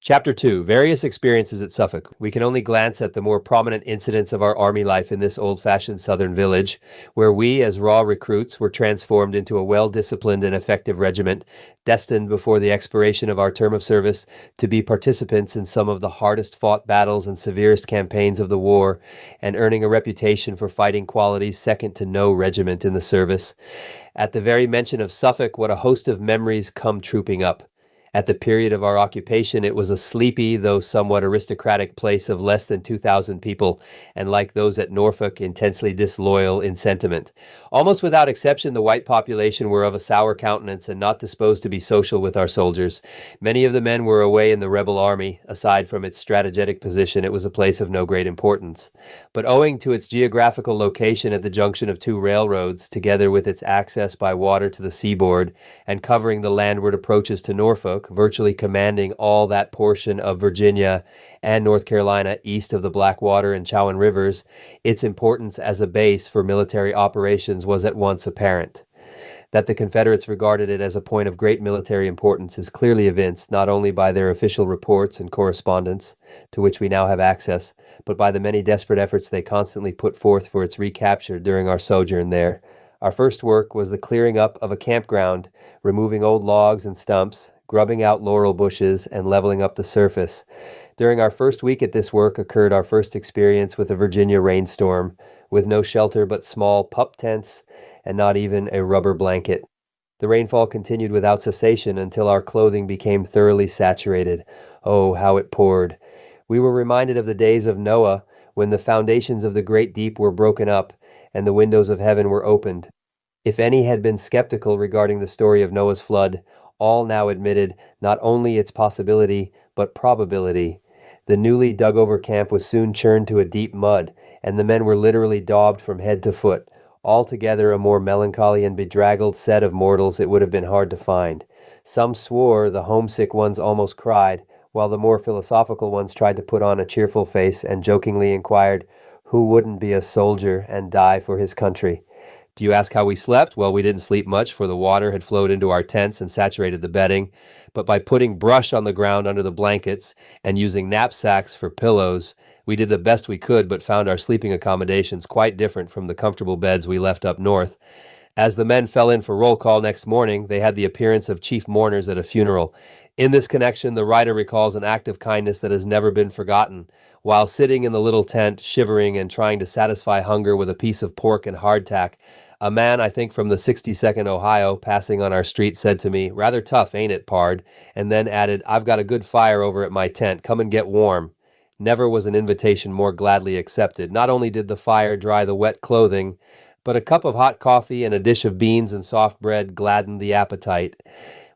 Chapter 2 Various Experiences at Suffolk. We can only glance at the more prominent incidents of our army life in this old fashioned southern village, where we, as raw recruits, were transformed into a well disciplined and effective regiment, destined before the expiration of our term of service to be participants in some of the hardest fought battles and severest campaigns of the war, and earning a reputation for fighting qualities second to no regiment in the service. At the very mention of Suffolk, what a host of memories come trooping up. At the period of our occupation, it was a sleepy, though somewhat aristocratic place of less than 2,000 people, and like those at Norfolk, intensely disloyal in sentiment. Almost without exception, the white population were of a sour countenance and not disposed to be social with our soldiers. Many of the men were away in the rebel army. Aside from its strategic position, it was a place of no great importance. But owing to its geographical location at the junction of two railroads, together with its access by water to the seaboard, and covering the landward approaches to Norfolk, virtually commanding all that portion of Virginia and North Carolina east of the Blackwater and Chowan rivers, its importance as a base for military operations was at once apparent. That the Confederates regarded it as a point of great military importance is clearly evinced not only by their official reports and correspondence, to which we now have access, but by the many desperate efforts they constantly put forth for its recapture during our sojourn there. Our first work was the clearing up of a campground, removing old logs and stumps, grubbing out laurel bushes, and leveling up the surface. During our first week at this work occurred our first experience with a Virginia rainstorm, with no shelter but small pup tents and not even a rubber blanket. The rainfall continued without cessation until our clothing became thoroughly saturated. Oh, how it poured! We were reminded of the days of Noah, when the foundations of the great deep were broken up and the windows of heaven were opened. If any had been skeptical regarding the story of Noah's flood, all now admitted not only its possibility, but probability. The newly dug-over camp was soon churned to a deep mud, and the men were literally daubed from head to foot. Altogether a more melancholy and bedraggled set of mortals it would have been hard to find. Some swore, the homesick ones almost cried, while the more philosophical ones tried to put on a cheerful face and jokingly inquired, who wouldn't be a soldier and die for his country? Do you ask how we slept? Well, we didn't sleep much, for the water had flowed into our tents and saturated the bedding. But by putting brush on the ground under the blankets and using knapsacks for pillows, we did the best we could, but found our sleeping accommodations quite different from the comfortable beds we left up north. As the men fell in for roll call next morning, they had the appearance of chief mourners at a funeral. In this connection, the writer recalls an act of kindness that has never been forgotten. While sitting in the little tent, shivering and trying to satisfy hunger with a piece of pork and hardtack, a man, I think from the 62nd Ohio, passing on our street, said to me, "Rather tough, ain't it, pard?" and then added, "I've got a good fire over at my tent. Come and get warm." Never was an invitation more gladly accepted. Not only did the fire dry the wet clothing, but a cup of hot coffee and a dish of beans and soft bread gladdened the appetite.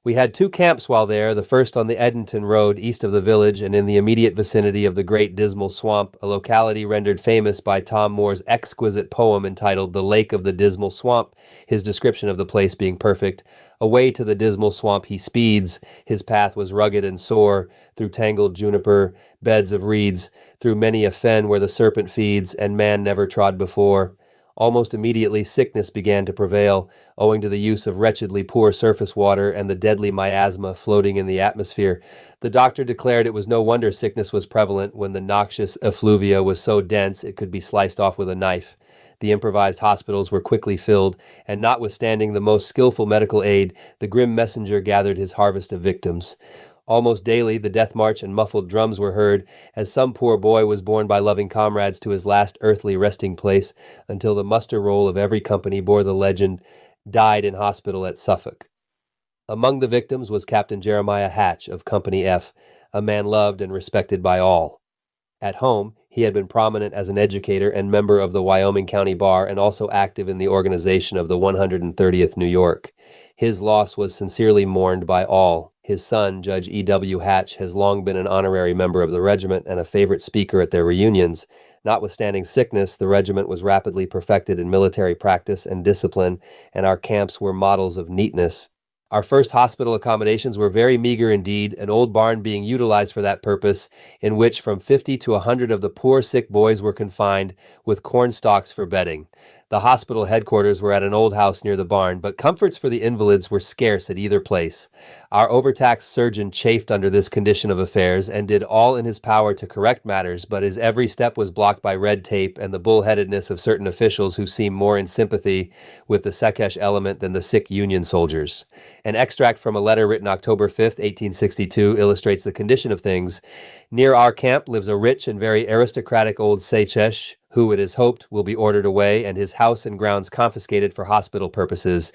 We had two camps while there, the first on the Edenton Road east of the village and in the immediate vicinity of the Great Dismal Swamp, a locality rendered famous by Tom Moore's exquisite poem entitled The Lake of the Dismal Swamp, his description of the place being perfect. Away to the dismal swamp he speeds. His path was rugged and sore, through tangled juniper, beds of reeds, through many a fen where the serpent feeds, and man never trod before. Almost immediately sickness began to prevail, owing to the use of wretchedly poor surface water and the deadly miasma floating in the atmosphere. The doctor declared it was no wonder sickness was prevalent when the noxious effluvia was so dense it could be sliced off with a knife. The improvised hospitals were quickly filled, and notwithstanding the most skillful medical aid, the grim messenger gathered his harvest of victims. Almost daily the death march and muffled drums were heard, as some poor boy was borne by loving comrades to his last earthly resting place, until the muster roll of every company bore the legend, "Died in hospital at Suffolk." Among the victims was Captain Jeremiah Hatch of Company F, a man loved and respected by all. At home, he had been prominent as an educator and member of the Wyoming County Bar, and also active in the organization of the 130th New York. His loss was sincerely mourned by all. His son, Judge E.W. Hatch, has long been an honorary member of the regiment and a favorite speaker at their reunions. Notwithstanding sickness, the regiment was rapidly perfected in military practice and discipline, and our camps were models of neatness. Our first hospital accommodations were very meager indeed, an old barn being utilized for that purpose, in which from 50 to 100 of the poor sick boys were confined, with corn stalks for bedding. The hospital headquarters were at an old house near the barn, but comforts for the invalids were scarce at either place. Our overtaxed surgeon chafed under this condition of affairs and did all in his power to correct matters, but his every step was blocked by red tape and the bullheadedness of certain officials who seemed more in sympathy with the Secesh element than the sick Union soldiers. An extract from a letter written October 5th, 1862, illustrates the condition of things. Near our camp lives a rich and very aristocratic old Secesh, who, it is hoped, will be ordered away and his house and grounds confiscated for hospital purposes.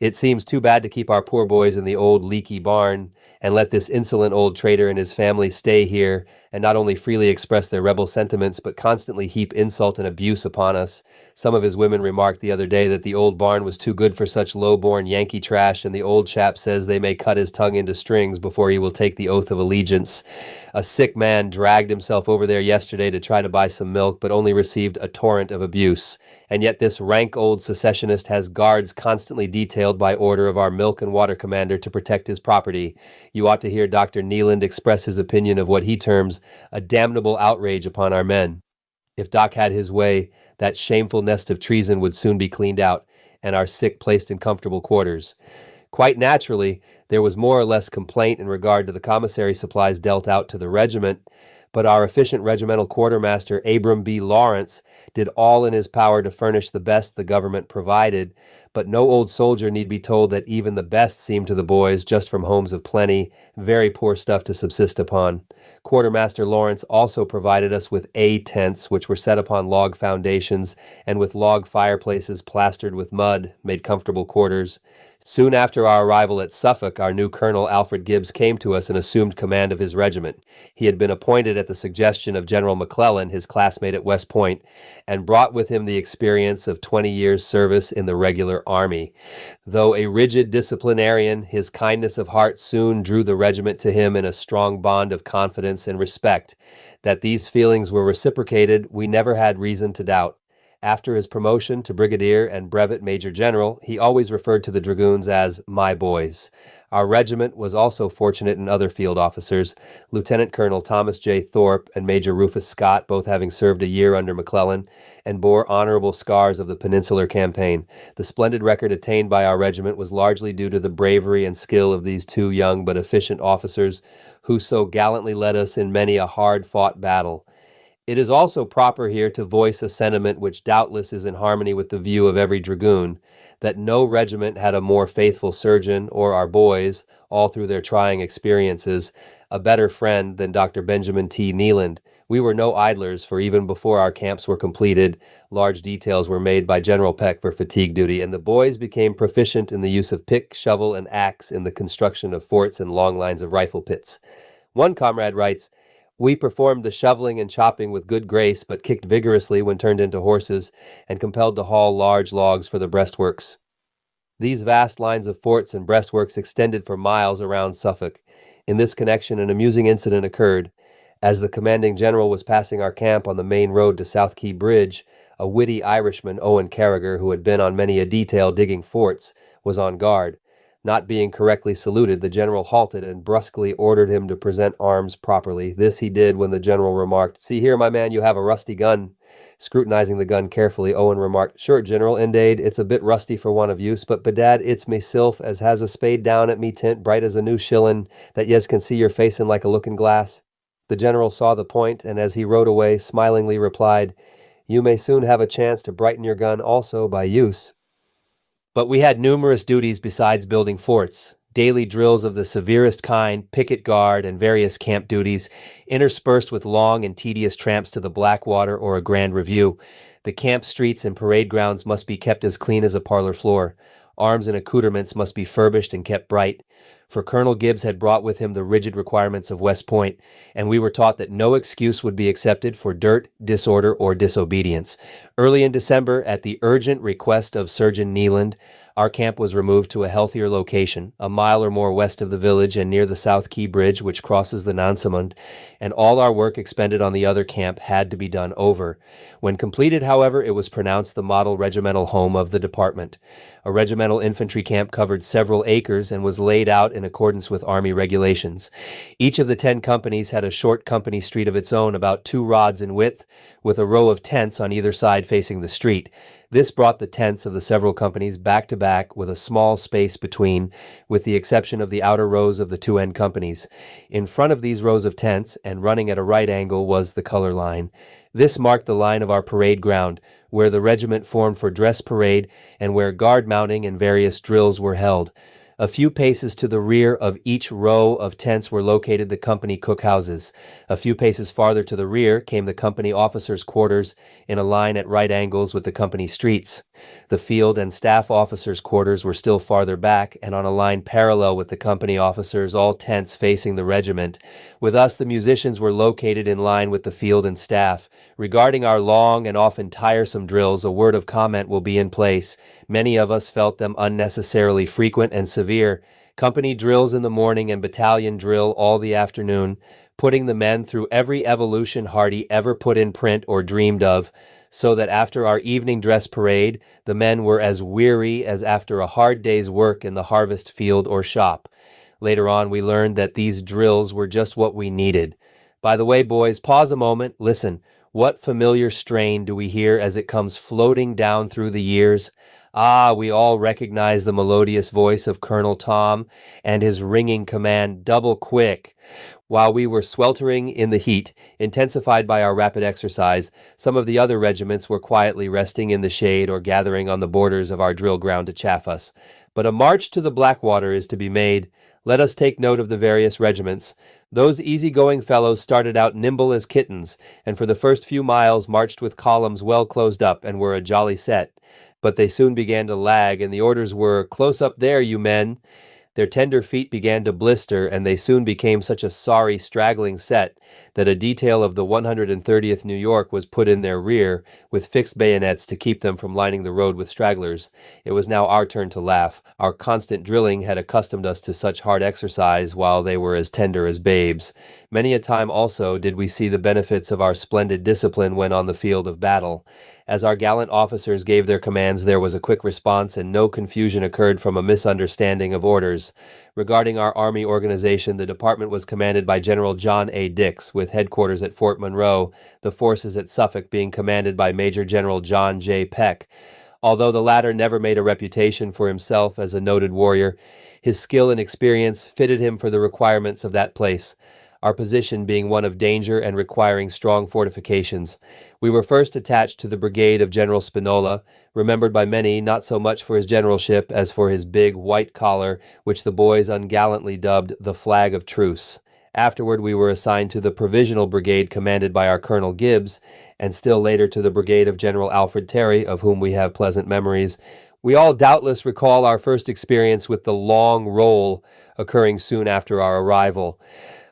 It seems too bad to keep our poor boys in the old leaky barn and let this insolent old traitor and his family stay here and not only freely express their rebel sentiments, but constantly heap insult and abuse upon us. Some of his women remarked the other day that the old barn was too good for such low-born Yankee trash, and the old chap says they may cut his tongue into strings before he will take the oath of allegiance. A sick man dragged himself over there yesterday to try to buy some milk, but only received a torrent of abuse. And yet this rank old secessionist has guards constantly detailed by order of our milk and water commander to protect his property. You ought to hear Dr. Neeland express his opinion of what he terms a damnable outrage upon our men. If Doc had his way, that shameful nest of treason would soon be cleaned out, and our sick placed in comfortable quarters. Quite naturally, there was more or less complaint in regard to the commissary supplies dealt out to the regiment, but our efficient regimental quartermaster, Abram B. Lawrence, did all in his power to furnish the best the government provided, but no old soldier need be told that even the best seemed to the boys, just from homes of plenty, very poor stuff to subsist upon. Quartermaster Lawrence also provided us with A tents, which were set upon log foundations, and with log fireplaces plastered with mud, made comfortable quarters. Soon after our arrival at Suffolk, our new colonel, Alfred Gibbs, came to us and assumed command of his regiment. He had been appointed at the suggestion of General McClellan, his classmate at West Point, and brought with him the experience of 20 years' service in the regular army. Though a rigid disciplinarian, his kindness of heart soon drew the regiment to him in a strong bond of confidence and respect. That these feelings were reciprocated, we never had reason to doubt. After his promotion to brigadier and brevet major general, he always referred to the Dragoons as "my boys." Our regiment was also fortunate in other field officers, Lieutenant Colonel Thomas J. Thorpe and Major Rufus Scott, both having served a year under McClellan, and bore honorable scars of the Peninsular Campaign. The splendid record attained by our regiment was largely due to the bravery and skill of these two young but efficient officers, who so gallantly led us in many a hard-fought battle. It is also proper here to voice a sentiment which doubtless is in harmony with the view of every dragoon, that no regiment had a more faithful surgeon, or our boys, all through their trying experiences, a better friend than Dr. Benjamin T. Neeland. We were no idlers, for even before our camps were completed, large details were made by General Peck for fatigue duty, and the boys became proficient in the use of pick, shovel, and axe in the construction of forts and long lines of rifle pits. One comrade writes, "We performed the shoveling and chopping with good grace, but kicked vigorously when turned into horses, and compelled to haul large logs for the breastworks." These vast lines of forts and breastworks extended for miles around Suffolk. In this connection, an amusing incident occurred. As the commanding general was passing our camp on the main road to South Key Bridge, a witty Irishman, Owen Carragher, who had been on many a detail digging forts, was on guard. Not being correctly saluted, the general halted and brusquely ordered him to present arms properly. This he did when the general remarked, "See here, my man, you have a rusty gun." Scrutinizing the gun carefully, Owen remarked, "Sure, General, indade, it's a bit rusty for want of use, but bedad, it's mesilf as has a spade down at me tent, bright as a new shillin', that yez can see your face in like a looking glass." The general saw the point, and as he rode away, smilingly replied, "You may soon have a chance to brighten your gun also by use." But we had numerous duties besides building forts. Daily drills of the severest kind, picket guard, and various camp duties, interspersed with long and tedious tramps to the Blackwater or a grand review. The camp streets and parade grounds must be kept as clean as a parlor floor. Arms and accoutrements must be furbished and kept bright. For Colonel Gibbs had brought with him the rigid requirements of West Point, and we were taught that no excuse would be accepted for dirt, disorder, or disobedience. Early in December, at the urgent request of Surgeon Neeland, our camp was removed to a healthier location, a mile or more west of the village and near the South Key Bridge, which crosses the Nansemond, and all our work expended on the other camp had to be done over. When completed, however, it was pronounced the model regimental home of the department. A regimental infantry camp covered several acres and was laid out in in accordance with Army regulations. Each of the 10 companies had a short company street of its own, about 2 rods in width, with a row of tents on either side facing the street. This brought the tents of the several companies back to back with a small space between, with the exception of the outer rows of the 2 end companies. In front of these rows of tents, and running at a right angle, was the color line. This marked the line of our parade ground, where the regiment formed for dress parade and where guard mounting and various drills were held. A few paces to the rear of each row of tents were located the company cookhouses. A few paces farther to the rear came the company officers' quarters in a line at right angles with the company streets. The field and staff officers' quarters were still farther back and on a line parallel with the company officers, all tents facing the regiment. With us, the musicians were located in line with the field and staff. Regarding our long and often tiresome drills, a word of comment will be in place. Many of us felt them unnecessarily frequent and severe. Company drills in the morning and battalion drill all the afternoon, putting the men through every evolution Hardy ever put in print or dreamed of, so that after our evening dress parade, the men were as weary as after a hard day's work in the harvest field or shop. Later on, we learned that these drills were just what we needed. By the way, boys, pause a moment, listen. What familiar strain do we hear as it comes floating down through the years? Ah, we all recognize the melodious voice of Colonel Tom and his ringing command, "Double quick." While we were sweltering in the heat, intensified by our rapid exercise, some of the other regiments were quietly resting in the shade or gathering on the borders of our drill ground to chaff us. But a march to the Blackwater is to be made. Let us take note of the various regiments. Those easy-going fellows started out nimble as kittens, and for the first few miles marched with columns well closed up and were a jolly set. But they soon began to lag, and the orders were, "Close up there, you men." Their tender feet began to blister, and they soon became such a sorry, straggling set that a detail of the 130th New York was put in their rear with fixed bayonets to keep them from lining the road with stragglers. It was now our turn to laugh. Our constant drilling had accustomed us to such hard exercise while they were as tender as babes. Many a time also did we see the benefits of our splendid discipline when on the field of battle. As our gallant officers gave their commands, there was a quick response, and no confusion occurred from a misunderstanding of orders. Regarding our Army organization, the department was commanded by General John A. Dix, with headquarters at Fort Monroe, the forces at Suffolk being commanded by Major General John J. Peck. Although the latter never made a reputation for himself as a noted warrior, his skill and experience fitted him for the requirements of that place, our position being one of danger and requiring strong fortifications. We were first attached to the brigade of General Spinola, remembered by many not so much for his generalship as for his big white collar, which the boys ungallantly dubbed the flag of truce. Afterward, we were assigned to the Provisional Brigade commanded by our Colonel Gibbs, and still later to the brigade of General Alfred Terry, of whom we have pleasant memories. We all doubtless recall our first experience with the long roll occurring soon after our arrival.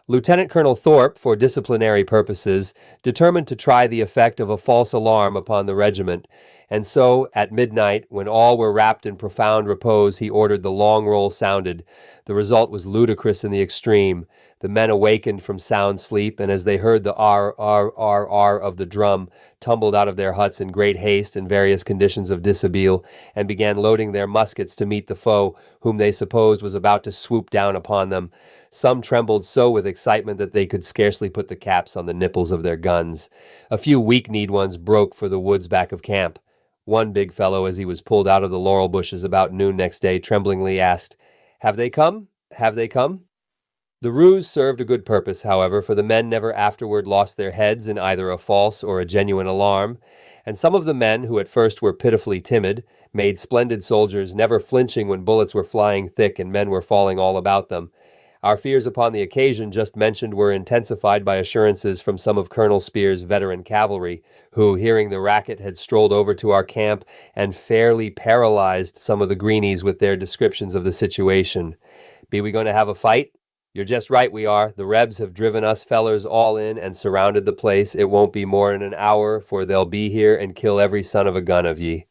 Lieutenant Colonel Thorpe, for disciplinary purposes, determined to try the effect of a false alarm upon the regiment, and so, at midnight, when all were wrapped in profound repose, he ordered the long roll sounded. The result was ludicrous in the extreme. The men awakened from sound sleep, and as they heard the R, R, R, R of the drum, tumbled out of their huts in great haste and various conditions of dishabille, and began loading their muskets to meet the foe, whom they supposed was about to swoop down upon them. Some trembled so with excitement that they could scarcely put the caps on the nipples of their guns. A few weak-kneed ones broke for the woods back of camp. One big fellow, as he was pulled out of the laurel bushes about noon next day, tremblingly asked, "Have they come? Have they come?" The ruse served a good purpose, however, for the men never afterward lost their heads in either a false or a genuine alarm, and some of the men, who at first were pitifully timid, made splendid soldiers, never flinching when bullets were flying thick and men were falling all about them. Our fears upon the occasion just mentioned were intensified by assurances from some of Colonel Spear's veteran cavalry, who, hearing the racket, had strolled over to our camp and fairly paralyzed some of the greenies with their descriptions of the situation. "Be we going to have a fight?" "You're just right, we are. The Rebs have driven us fellers all in and surrounded the place. It won't be more than an hour, for they'll be here and kill every son of a gun of ye."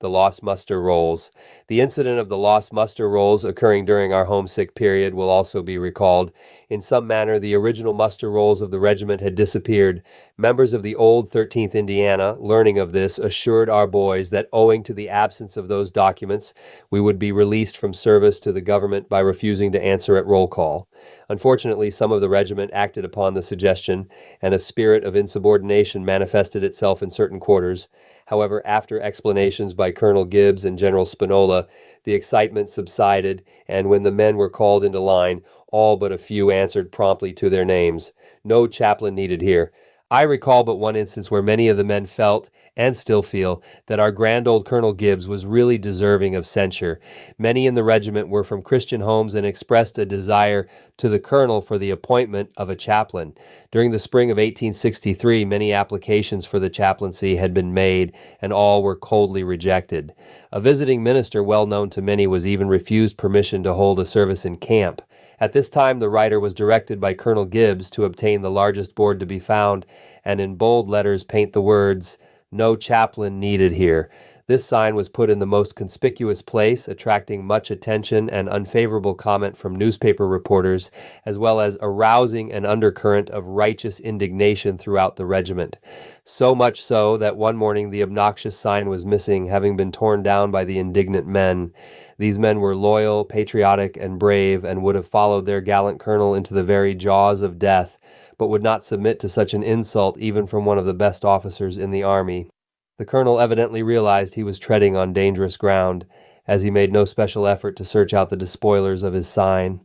the lost muster rolls. The incident of the lost muster rolls occurring during our homesick period will also be recalled. In some manner, the original muster rolls of the regiment had disappeared. Members of the old 13th Indiana, learning of this, assured our boys that owing to the absence of those documents, we would be released from service to the government by refusing to answer at roll call. Unfortunately, some of the regiment acted upon the suggestion, and a spirit of insubordination manifested itself in certain quarters. However, after explanations by Colonel Gibbs and General Spinola, the excitement subsided, and when the men were called into line, all but a few answered promptly to their names. No chaplain needed here. I recall but one instance where many of the men felt, and still feel, that our grand old Colonel Gibbs was really deserving of censure. Many in the regiment were from Christian homes and expressed a desire to the colonel for the appointment of a chaplain. During the spring of 1863, many applications for the chaplaincy had been made, and all were coldly rejected. A visiting minister well known to many was even refused permission to hold a service in camp. At this time, the writer was directed by Colonel Gibbs to obtain the largest board to be found, and in bold letters paint the words, "No chaplain needed here." This sign was put in the most conspicuous place, attracting much attention and unfavorable comment from newspaper reporters, as well as arousing an undercurrent of righteous indignation throughout the regiment. So much so that one morning the obnoxious sign was missing, having been torn down by the indignant men. These men were loyal, patriotic, and brave, and would have followed their gallant colonel into the very jaws of death, but would not submit to such an insult even from one of the best officers in the army. The colonel evidently realized he was treading on dangerous ground, as he made no special effort to search out the despoilers of his sign.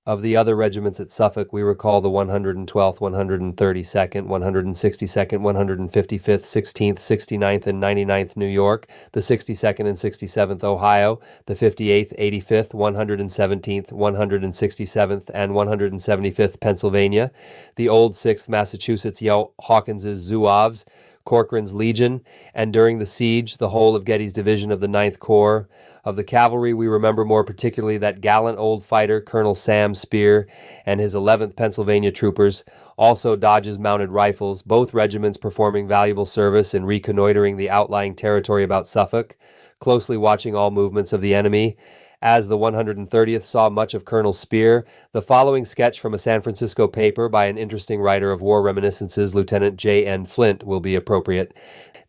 Of the other regiments at Suffolk, we recall the 112th, 132nd, 162nd, 155th, 16th, 69th, and 99th New York, the 62nd and 67th Ohio, the 58th, 85th, 117th, 167th, and 175th Pennsylvania, the old 6th Massachusetts Hawkins's Zouaves, Corcoran's Legion, and during the siege, the whole of Getty's division of the 9th Corps. Of the cavalry, we remember more particularly that gallant old fighter, Colonel Sam Spear, and his 11th Pennsylvania troopers, also Dodge's mounted rifles, both regiments performing valuable service in reconnoitering the outlying territory about Suffolk, closely watching all movements of the enemy. As the 130th saw much of Colonel Spear, the following sketch from a San Francisco paper by an interesting writer of war reminiscences, Lieutenant J.N. Flint, will be appropriate.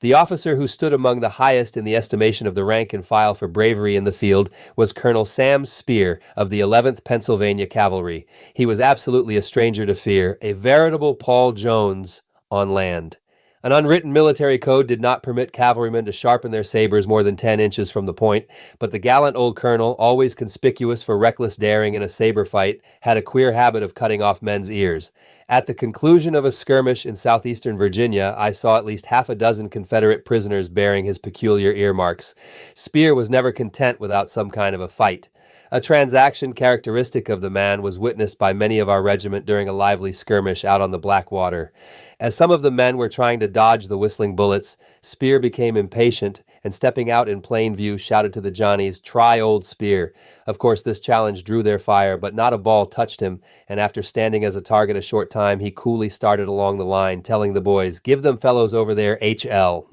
The officer who stood among the highest in the estimation of the rank and file for bravery in the field was Colonel Sam Spear of the 11th Pennsylvania Cavalry. He was absolutely a stranger to fear, a veritable Paul Jones on land. An unwritten military code did not permit cavalrymen to sharpen their sabers more than 10 inches from the point, but the gallant old colonel, always conspicuous for reckless daring in a saber fight, had a queer habit of cutting off men's ears. At the conclusion of a skirmish in southeastern Virginia, I saw at least half a dozen Confederate prisoners bearing his peculiar earmarks. Spear was never content without some kind of a fight. A transaction characteristic of the man was witnessed by many of our regiment during a lively skirmish out on the Blackwater. As some of the men were trying to dodge the whistling bullets, Spear became impatient and, stepping out in plain view, shouted to the Johnnies, "Try old Spear." Of course, this challenge drew their fire, but not a ball touched him, and after standing as a target a short time, he coolly started along the line, telling the boys, "Give them fellows over there HL."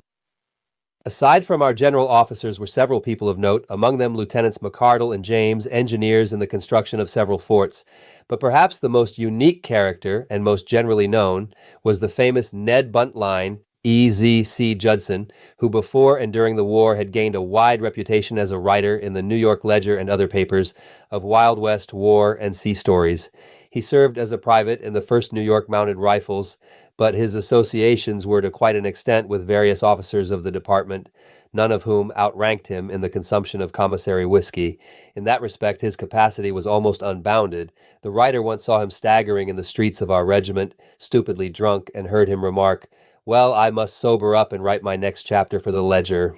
Aside from our general officers were several people of note, among them Lieutenants McCardle and James, engineers in the construction of several forts. But perhaps the most unique character, and most generally known, was the famous Ned Buntline, E.Z.C. Judson, who before and during the war had gained a wide reputation as a writer in the New York Ledger and other papers of Wild West war and sea stories. He served as a private in the 1st New York Mounted Rifles, but his associations were to quite an extent with various officers of the department, none of whom outranked him in the consumption of commissary whiskey. In that respect, his capacity was almost unbounded. The writer once saw him staggering in the streets of our regiment, stupidly drunk, and heard him remark, "Well, I must sober up and write my next chapter for the Ledger."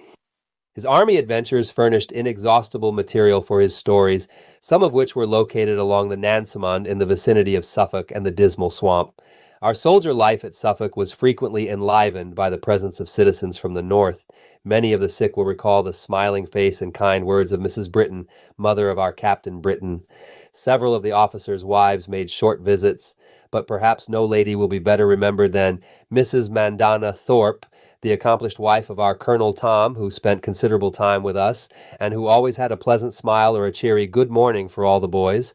His army adventures furnished inexhaustible material for his stories, some of which were located along the Nansemond in the vicinity of Suffolk and the Dismal Swamp. Our soldier life at Suffolk was frequently enlivened by the presence of citizens from the north. Many of the sick will recall the smiling face and kind words of Mrs. Britton, mother of our Captain Britton. Several of the officers' wives made short visits, but perhaps no lady will be better remembered than Mrs. Mandana Thorpe, the accomplished wife of our Colonel Tom, who spent considerable time with us, and who always had a pleasant smile or a cheery good morning for all the boys.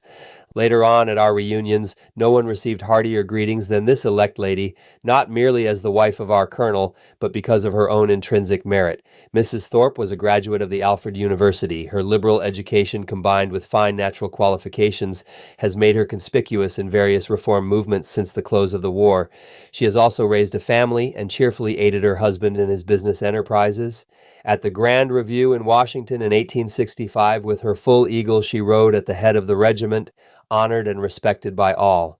Later on at our reunions, no one received heartier greetings than this elect lady, not merely as the wife of our colonel, but because of her own intrinsic merit. Mrs. Thorpe was a graduate of the Alfred University. Her liberal education, combined with fine natural qualifications, has made her conspicuous in various reform movements since the close of the war. She has also raised a family and cheerfully aided her husband in his business enterprises. At the Grand Review in Washington in 1865, with her full eagle, she rode at the head of the regiment, honored and respected by all.